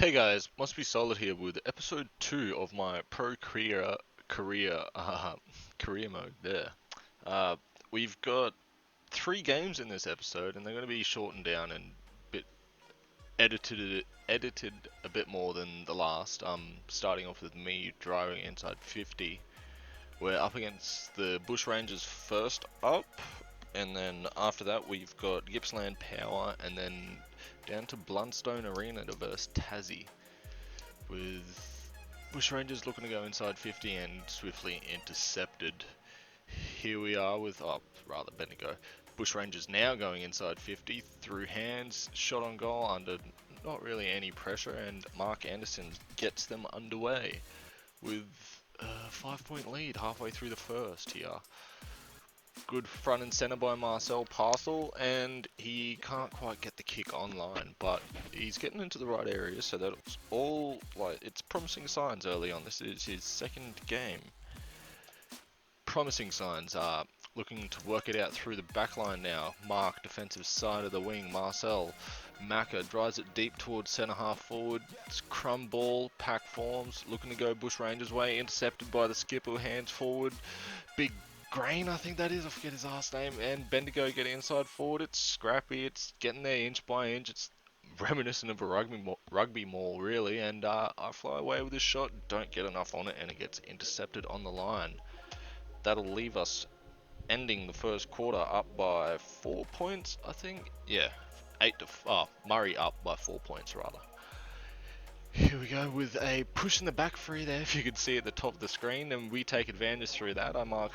Hey guys, Must Be Solid here with episode 2 of my pro career mode there. Uh, we've got 3 games in this episode and they're going to be shortened down and bit edited a bit more than the last. Starting off with me driving inside 50. We're up against the Bushrangers first up, and then after that we've got Gippsland Power, and then down to Bluntstone Arena to verse Tassie, with Bushrangers looking to go inside 50 and swiftly intercepted. Here we are with, Bendigo. Bushrangers now going inside 50 through hands, shot on goal under not really any pressure, and Mark Anderson gets them underway with a 5 point lead halfway through the first here. Good front and centre by Marcel Parcel, and he can't quite get the kick online, but he's getting into the right areas, so that's all, it's promising signs early on. This is his second game. Promising signs are looking to work it out through the back line now. Mark, defensive side of the wing. Marcel Macca drives it deep towards centre half forward. It's crumb ball, pack forms, looking to go Bushrangers way, intercepted by the skipper, hands forward. Big Grain, I think that is, I forget his last name, and Bendigo get inside forward. It's scrappy, it's getting there inch by inch. It's reminiscent of a rugby maul, really, and I fly away with this shot, don't get enough on it, and it gets intercepted on the line. That'll leave us ending the first quarter up by 4 points, I think. Yeah, Murray up by 4 points, rather. Here we go with a push in the back free there, if you can see at the top of the screen, and we take advantage through that. I mark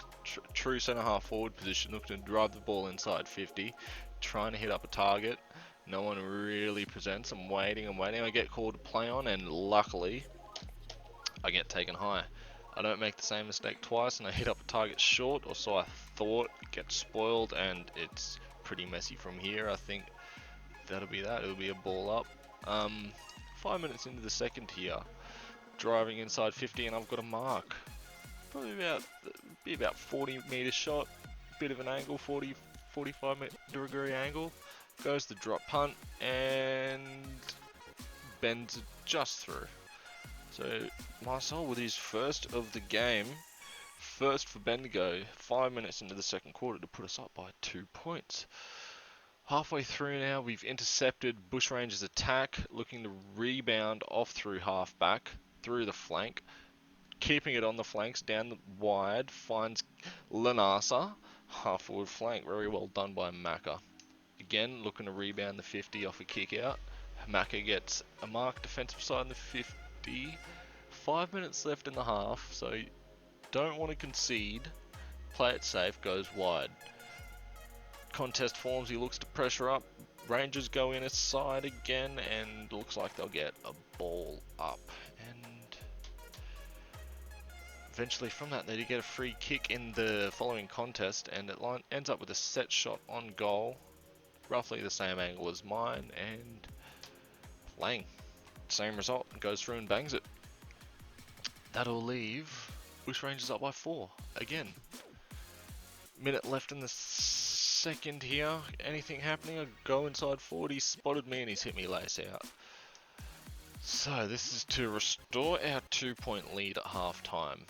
true centre half forward position, looking to drive the ball inside 50, trying to hit up a target. No one really presents. I'm waiting. I get called to play on, and luckily I get taken high. I don't make the same mistake twice, and I hit up a target short, or so I thought. Get spoiled, and it's pretty messy from here. I think that'll be that. It'll be a ball up. 5 minutes into the second here, driving inside 50, and I've got a mark. Probably about 40 meter shot, bit of an angle, 45 degree angle. Goes the drop punt and bends it just through. So Marcel with his first of the game, first for Bendigo, 5 minutes into the second quarter to put us up by 2 points. Halfway through now, we've intercepted Bushrangers' attack, looking to rebound off through half-back, through the flank, keeping it on the flanks, down the wide, finds Lanasa, half-forward flank, very well done by Macca. Again, looking to rebound the 50 off a kick-out. Macca gets a mark defensive side in the 50, 5 minutes left in the half, so don't want to concede, play it safe, goes wide. Contest forms, he looks to pressure up. Rangers go in his side again, and looks like they'll get a ball up. And eventually from that, they do get a free kick in the following contest, and it ends up with a set shot on goal, roughly the same angle as mine, and Lang, same result, goes through and bangs it. That'll leave Bushrangers up by 4 again. Minute left in the second here. Anything happening? I go inside 40. He spotted me and he's hit me lace out. So this is to restore our 2 point lead at half time.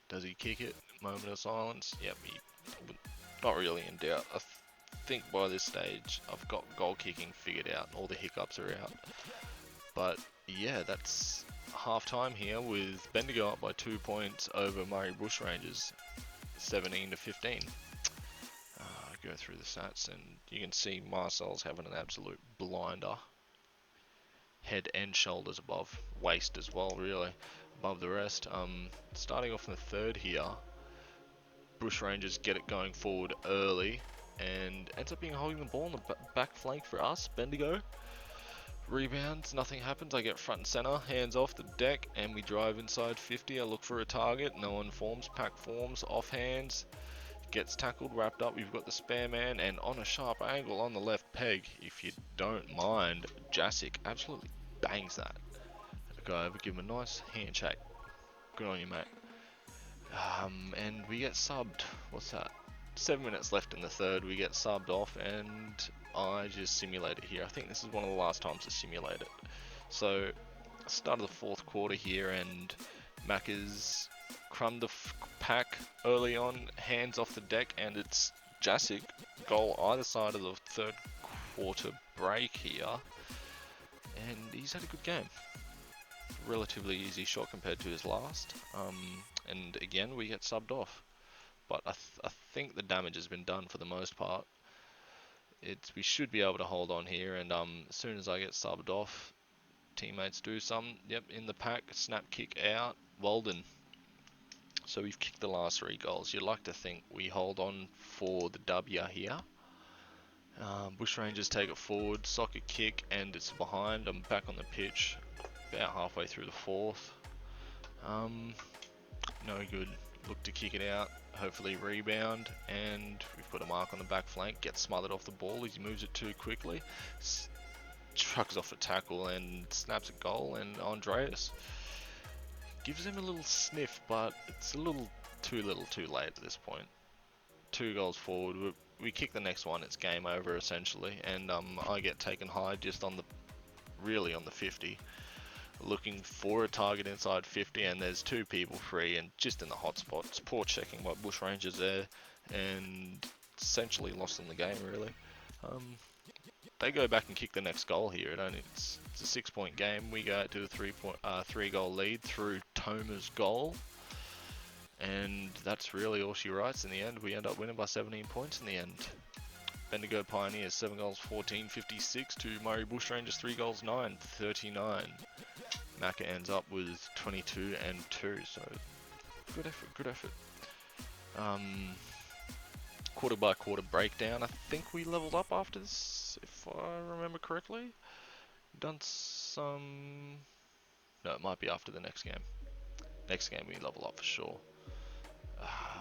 Does he kick it? Moment of silence. Yep, not really in doubt. I think by this stage I've got goal kicking figured out. All the hiccups are out. But yeah, that's half time here with Bendigo up by 2 points over Murray Bushrangers, 17 to 15. Go through the stats, and you can see Marcel's having an absolute blinder. Head and shoulders above, waist as well, really, above the rest. Starting off in the third here, Bushrangers get it going forward early, and ends up being holding the ball on the back flank for us, Bendigo. Rebounds, nothing happens. I get front and center, hands off the deck, and we drive inside 50. I look for a target, no one forms, pack forms, off hands, gets tackled, wrapped up. We've got the spare man, and on a sharp angle on the left peg, if you don't mind, Jasic absolutely bangs that. Go over, give him a nice handshake. Good on you, mate. And we get subbed. What's that? 7 minutes left in the third. We get subbed off, and I just simulate it here. I think this is one of the last times I simulate it. So, start of the fourth quarter here, and Macca's crumbed the pack early on, hands off the deck, and it's Jasic goal either side of the third quarter break here, and he's had a good game. Relatively easy shot compared to his last, and again we get subbed off, but I think the damage has been done for the most part. We should be able to hold on here, and as soon as I get subbed off, teammates do some. Yep, in the pack, snap kick out, Walden. So we've kicked the last 3 goals. You'd like to think we hold on for the W here. Bushrangers take it forward, soccer kick, and it's behind. I'm back on the pitch, about halfway through the fourth. No good. Look to kick it out, hopefully rebound, and we've got a mark on the back flank. Gets smothered off the ball as he moves it too quickly. Trucks off a tackle and snaps a goal, and Andreas gives him a little sniff, but it's a little too late at this point. 2 goals forward, we kick the next one, it's game over essentially, and I get taken high just on the 50, looking for a target inside 50, and there's 2 people free and just in the hot spot. It's poor checking by Bushrangers there, and essentially lost in the game really. They go back and kick the next goal here. It's a 6-point game. We go out to a 3-goal lead through Toma's goal, and that's really all she writes. In the end, we end up winning by 17 points in the end. Bendigo Pioneers 7 goals 14, 56 to Murray Bushrangers 3 goals 9, 39. Macca ends up with 22 and 2. So good effort. Quarter by quarter breakdown. I think we leveled up after this, if I remember correctly. Done some... No, it might be after the next game. Next game we level up for sure.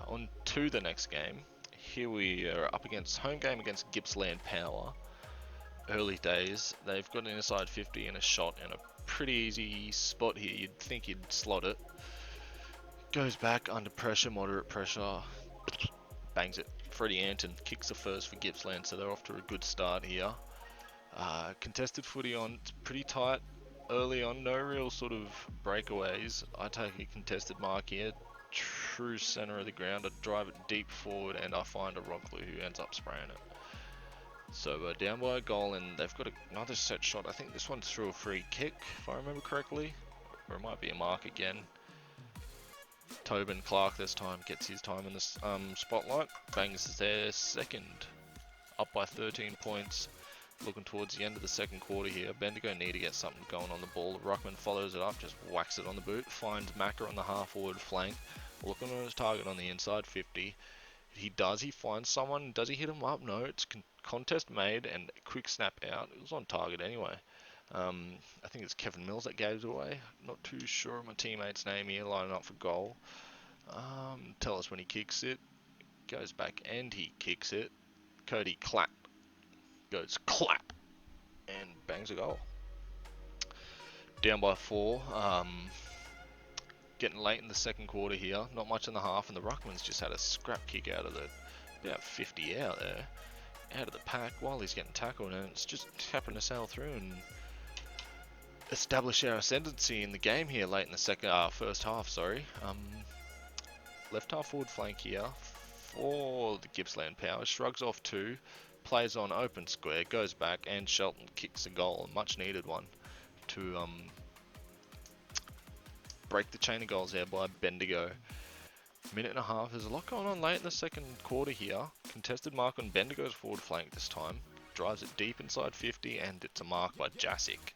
On to the next game. Here we are up against home game against Gippsland Power. Early days. They've got an inside 50 and a shot in a pretty easy spot here. You'd think he'd slot it. Goes back under pressure, moderate pressure. Bangs it. Freddie Anton kicks the first for Gippsland, so they're off to a good start here. Contested footy on, it's pretty tight early on, no real sort of breakaways. I take a contested mark here, true centre of the ground. I drive it deep forward and I find a Rockley who ends up spraying it. So down by a goal, and they've got another set shot. I think this one's through a free kick, if I remember correctly, or it might be a mark again. Tobin Clark this time gets his time in the spotlight, bangs their second, up by 13 points, looking towards the end of the second quarter here. Bendigo need to get something going on the ball. Ruckman follows it up, just whacks it on the boot, finds Macca on the half-forward flank, looking on his target on the inside 50. He finds someone, does he hit him up? No, it's contest made and quick snap out. It was on target anyway. I think it's Kevin Mills that gave it away. Not too sure of my teammate's name here, lining up for goal. Tell us when he kicks it. Goes back and he kicks it. Cody Clapp goes clap and bangs a goal. Down by 4. Getting late in the second quarter here. Not much in the half, and the Ruckman's just had a scrap kick out of about 50 out there. Out of the pack while he's getting tackled, and it's just happened to sail through and establish our ascendancy in the game here late in the first half. Left half forward flank here for the Gippsland Power. Shrugs off 2, plays on open square, goes back, and Shelton kicks a goal, a much needed one, to break the chain of goals there by Bendigo. Minute and a half. There's a lot going on late in the second quarter here. Contested mark on Bendigo's forward flank this time. Drives it deep inside 50, and it's a mark by Jasic,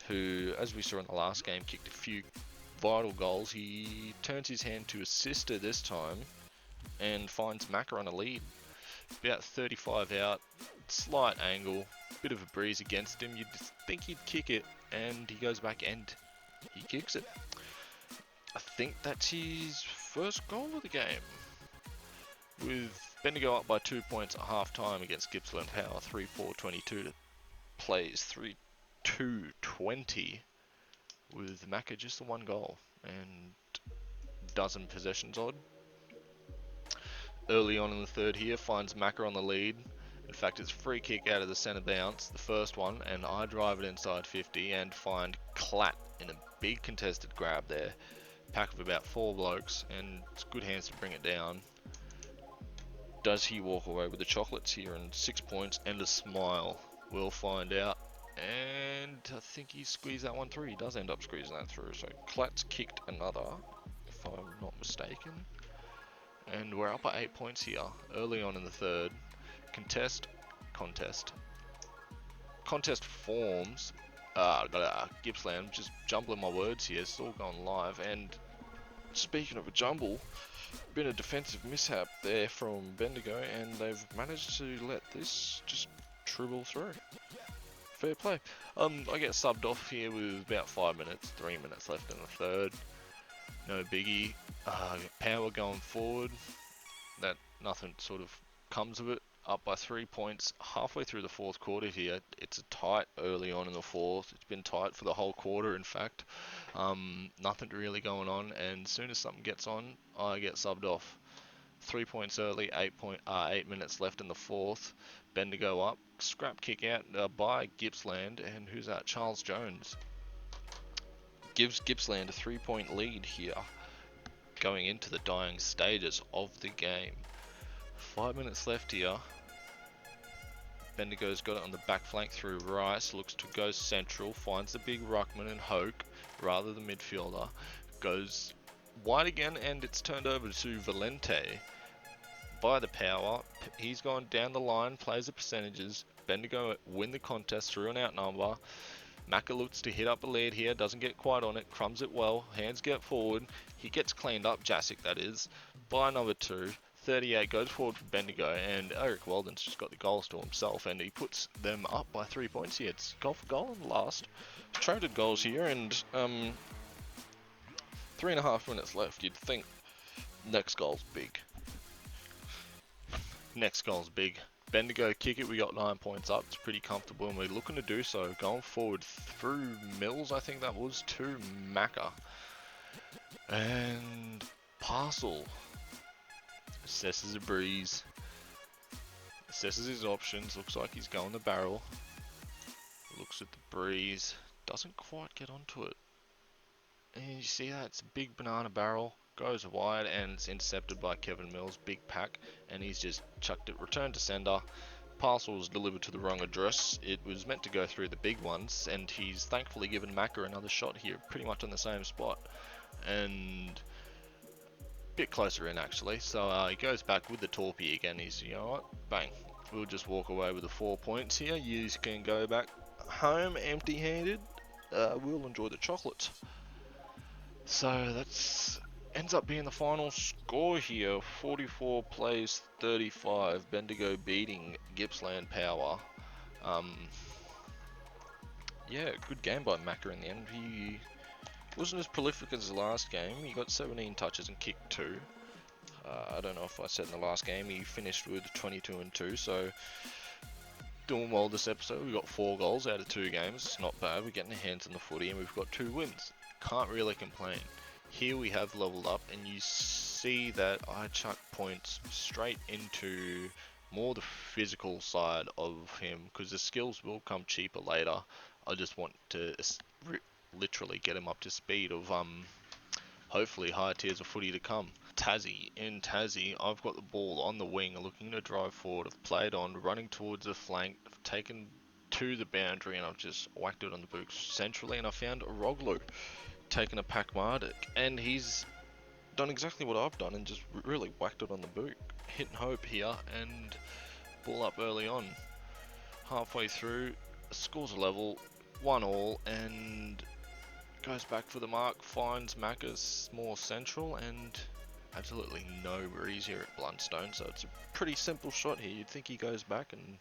who, as we saw in the last game, kicked a few vital goals. He turns his hand to his sister this time and finds Macca on a lead. About 35 out, slight angle, bit of a breeze against him. You'd think he'd kick it, and he goes back and he kicks it. I think that's his first goal of the game. With Bendigo up by 2 points at half time against Gippsland Power, 3-4-22 to plays 3-2-20, with Macca just the 1 goal and dozen possessions odd. Early on in the third here, finds Macca on the lead In fact, it's free kick out of the centre bounce, the first one, and I drive it inside 50 and find Clat in a big contested grab there. Pack of about 4 blokes, and it's good hands to bring it down. Does he walk away with the chocolates here and 6 points and a smile? We'll find out. And I think he squeezed that one through. He does end up squeezing that through. So Clat's kicked another, if I'm not mistaken. And we're up at 8 points here, early on in the third. Contest forms. Gippsland, just jumbling my words here, still going live. And speaking of a jumble, been a defensive mishap there from Bendigo, and they've managed to let this just dribble through. Fair play. I get subbed off here with about 5 minutes, 3 minutes left in the third. No biggie. Power going forward. That nothing sort of comes of it. Up by 3 points halfway through the fourth quarter here. It's a tight early on in the fourth. It's been tight for the whole quarter, in fact. Nothing really going on, and as soon as something gets on, I get subbed off. 3 points early, 8 minutes left in the fourth. Bendigo up, scrap kick out by Gippsland, and who's that? Charles Jones gives Gippsland a 3-point lead here, going into the dying stages of the game. 5 minutes left here. Bendigo's got it on the back flank through Rice, looks to go central, finds the big ruckman and Hoke, rather the midfielder, goes wide again, and it's turned over to Valente by the power. He's gone down the line, plays the percentages. Bendigo win the contest through an outnumber. Macca looks to hit up a lead here, doesn't get quite on it, crumbs it well, hands get forward. He gets cleaned up, Jasic that is, by number 2. 38 goes forward for Bendigo, and Eric Weldon's just got the goals to himself, and he puts them up by 3 points here. It's goal for goal in the last. Traded goals here, and 3.5 minutes left. You'd think next goal's big. Next goal's big. Bendigo kick it, we got 9 points up. It's pretty comfortable, and we're looking to do so. Going forward through Mills, I think that was, to Macca. And Parcel assesses a breeze, assesses his options, looks like he's going the barrel, looks at the breeze, doesn't quite get onto it, and you see that it's a big banana barrel, goes wide, and it's intercepted by Kevin Mills, big pack, and he's just chucked it, returned to sender. Parcel was delivered to the wrong address. It was meant to go through the big ones, and he's thankfully given Macca another shot here, pretty much on the same spot, and bit closer in actually. So he goes back with the torpy again. He's, you know what, bang, we'll just walk away with the 4 points here. You can go back home empty-handed. We'll enjoy the chocolates. So that's ends up being the final score here. 44 plays 35. Bendigo beating Gippsland Power. Yeah, good game by Macca in the end. He wasn't as prolific as the last game. He got 17 touches and kicked 2. I don't know if I said in the last game he finished with 22 and 2, so doing well this episode. We got 4 goals out of 2 games. It's not bad. We're getting our hands on the footy, and we've got 2 wins. Can't really complain. Here we have leveled up, and you see that I chuck points straight into more the physical side of him, because the skills will come cheaper later. I just want to literally get him up to speed of hopefully higher tiers of footy to come. In Tassie, I've got the ball on the wing, looking to drive forward. I've played on, running towards the flank, I've taken to the boundary, and I've just whacked it on the boot centrally, and I found Roglu taking a pack Mardik, and he's done exactly what I've done and just really whacked it on the boot. Hit and hope here, and ball up early on. Halfway through, scores a level, 1-1, and goes back for the mark, finds Macca's more central, and absolutely no breeze here at Bluntstone, so it's a pretty simple shot here. You'd think he goes back and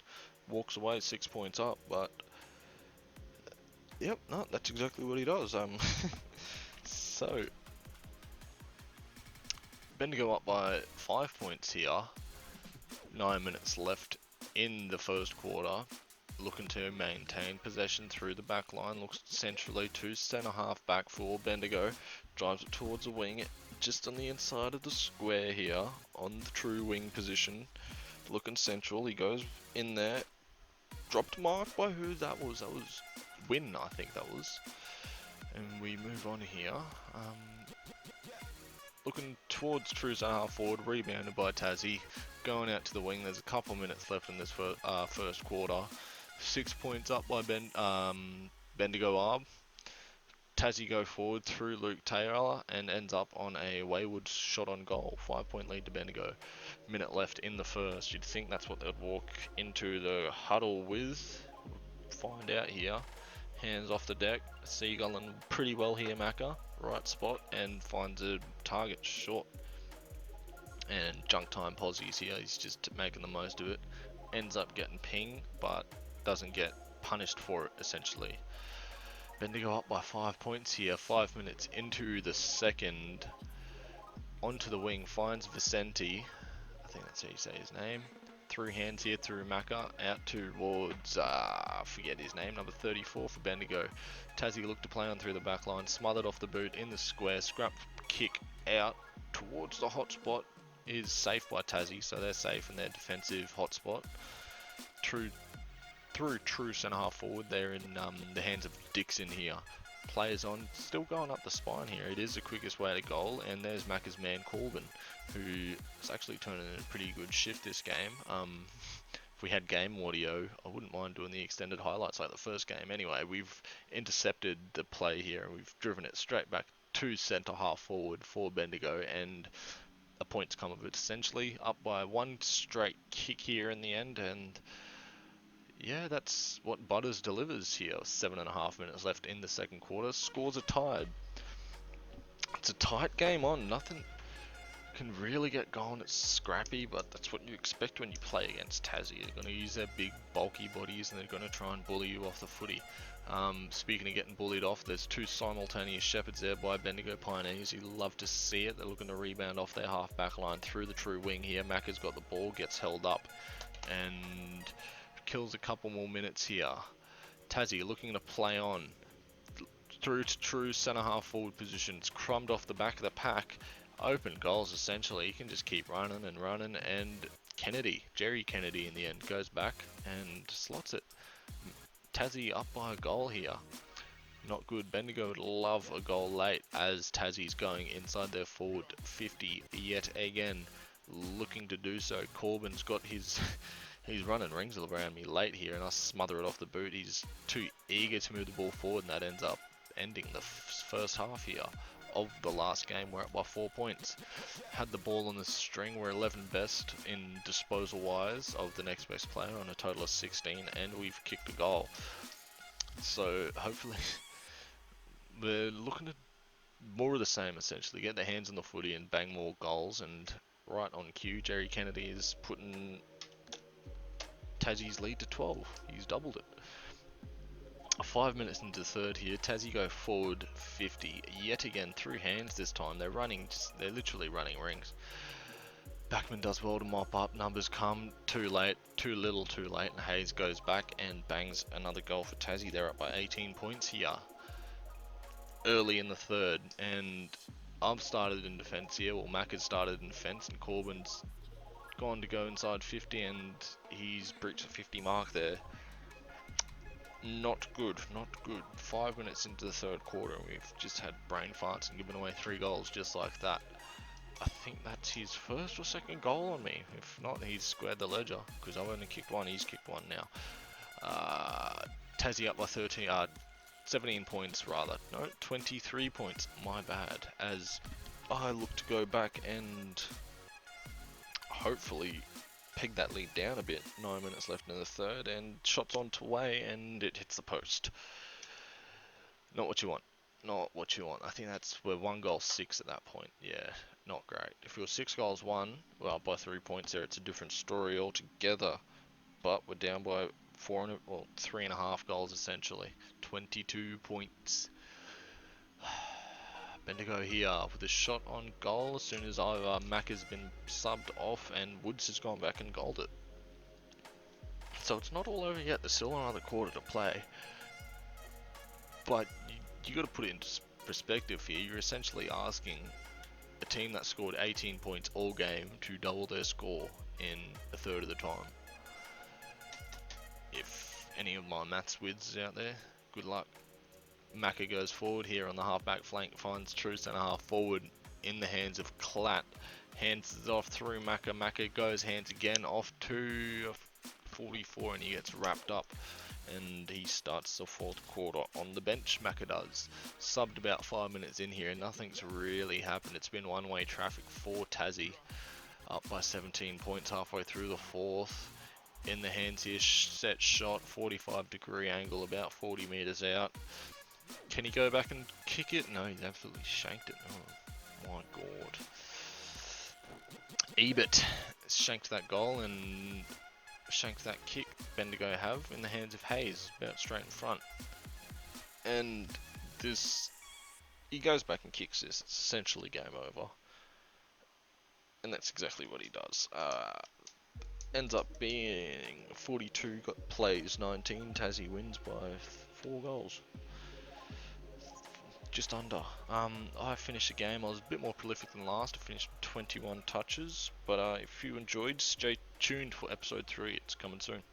walks away 6 points up, but yep, no, that's exactly what he does. So Bendigo up by 5 points here, 9 minutes left in the first quarter, looking to maintain possession through the back line, looks centrally to centre half back for Bendigo, drives it towards the wing, just on the inside of the square here, on the true wing position, looking central. He goes in there. Dropped mark by who that was? That was Win, I think that was. And we move on here. Looking towards True's half forward, rebounded by Tassie. Going out to the wing. There's a couple minutes left in this first quarter. 6 points up by Bendigo Arb. Tassie go forward through Luke Taylor and ends up on a wayward shot on goal. 5-point lead to Bendigo. Minute left in the first. You'd think that's what they'd walk into the huddle with. Find out here. Hands off the deck. Seagulling pretty well here, Macca. Right spot and finds a target short. And junk time Posies here. He's just making the most of it. Ends up getting ping, but doesn't get punished for it, essentially. Bendigo up by 5 points here, 5 minutes into the second. Onto the wing, finds Vicente. I think that's how you say his name. Through hands here, through Macca, out towards, forget his name, number 34 for Bendigo. Tassie looked to play on through the back line, smothered off the boot in the square, scrap kick out towards the hot spot. Is safe by Tassie, so they're safe in their defensive hot spot. Through true centre half forward, they're in the hands of Dixon here. Players on, still going up the spine here. It is the quickest way to goal, and there's Macca's man Corbin, who is actually turning in a pretty good shift this game. If we had game audio, I wouldn't mind doing the extended highlights like the first game. Anyway, we've intercepted the play here, and we've driven it straight back to centre half forward for Bendigo, and a point's come of it essentially. Up by one straight kick here in the end, and yeah, that's what Butters delivers here. 7.5 minutes left in the second quarter. Scores are tied. It's a tight game on. Nothing can really get going. It's scrappy, but that's what you expect when you play against Tassie. They're going to use their big, bulky bodies, and they're going to try and bully you off the footy. Speaking of getting bullied off, there's two simultaneous shepherds there by Bendigo Pioneers. You love to see it. They're looking to rebound off their half-back line through the true wing here. Macca's got the ball, gets held up, and kills a couple more minutes here. Tassie looking to play on through to true centre half forward positions. Crumbed off the back of the pack. Open goals essentially. You can just keep running and running, and Jerry Kennedy in the end goes back and slots it. Tassie up by a goal here. Not good. Bendigo would love a goal late as Tassie's going inside their forward 50 yet again. Looking to do so. Corbin's got his he's running rings around me late here, and I smother it off the boot. He's too eager to move the ball forward, and that ends up ending the first half here of the last game. We're up by 4 points. Had the ball on the string. We're 11 best in disposal wise of the next best player on a total of 16, and we've kicked a goal. So hopefully we're looking at more of the same essentially. Get their hands on the footy and bang more goals, and right on cue, Jerry Kennedy is putting Tassie's lead to 12. He's doubled it. 5 minutes into the third here, Tassie go forward 50 yet again through hands this time. They're literally running rings. Backman does well to mop up. Numbers come too late, too little, too late, and Hayes goes back and bangs another goal for Tassie. They're up by 18 points here early in the third, and I've started in defence here. Well, Mac has started in defence, and Corbin's gone to go inside 50, and he's breached the 50 mark there. Not good, not good. 5 minutes into the third quarter, and we've just had brain farts and given away 3 goals just like that. I think that's his first or second goal on me. If not, he's squared the ledger, because I've only kicked one, he's kicked one now. Tassie up by 17 points rather. No, 23 points, my bad. As I look to go back and hopefully peg that lead down a bit. 9 minutes left in the third, and shots on to way, and it hits the post. Not what you want. Not what you want. I think we're 1 goal 6 at that point. Yeah, not great. If we were 6 goals 1, well, by 3 points there, it's a different story altogether. But we're down by 3.5 goals essentially. 22 points. Bendigo here with a shot on goal as soon as Mac has been subbed off and Woods has gone back and goaled it. So it's not all over yet. There's still another quarter to play. But you got to put it into perspective here. You're essentially asking a team that scored 18 points all game to double their score in a third of the time. If any of my maths withs out there, good luck. Macca goes forward here on the halfback flank, finds true centre half forward in the hands of Klatt. Hands it off through Macca. Macca goes hands again off to 44 and he gets wrapped up. And he starts the fourth quarter on the bench. Macca does. Subbed about 5 minutes in here and nothing's really happened. It's been one-way traffic for Tassie. Up by 17 points halfway through the fourth. In the hands here, set shot, 45-degree angle, about 40 metres out. Can he go back and kick it? No, he's absolutely shanked it. Oh my god. Ebert shanked that goal and shanked that kick Bendigo have in the hands of Hayes, about straight in front. And this, he goes back and kicks this. It's essentially game over. And that's exactly what he does. Ends up being 42, got plays 19. Tassie wins by 4 goals. Just under. I finished the game. I was a bit more prolific than last. I finished 21 touches. But if you enjoyed, stay tuned for episode 3. It's coming soon.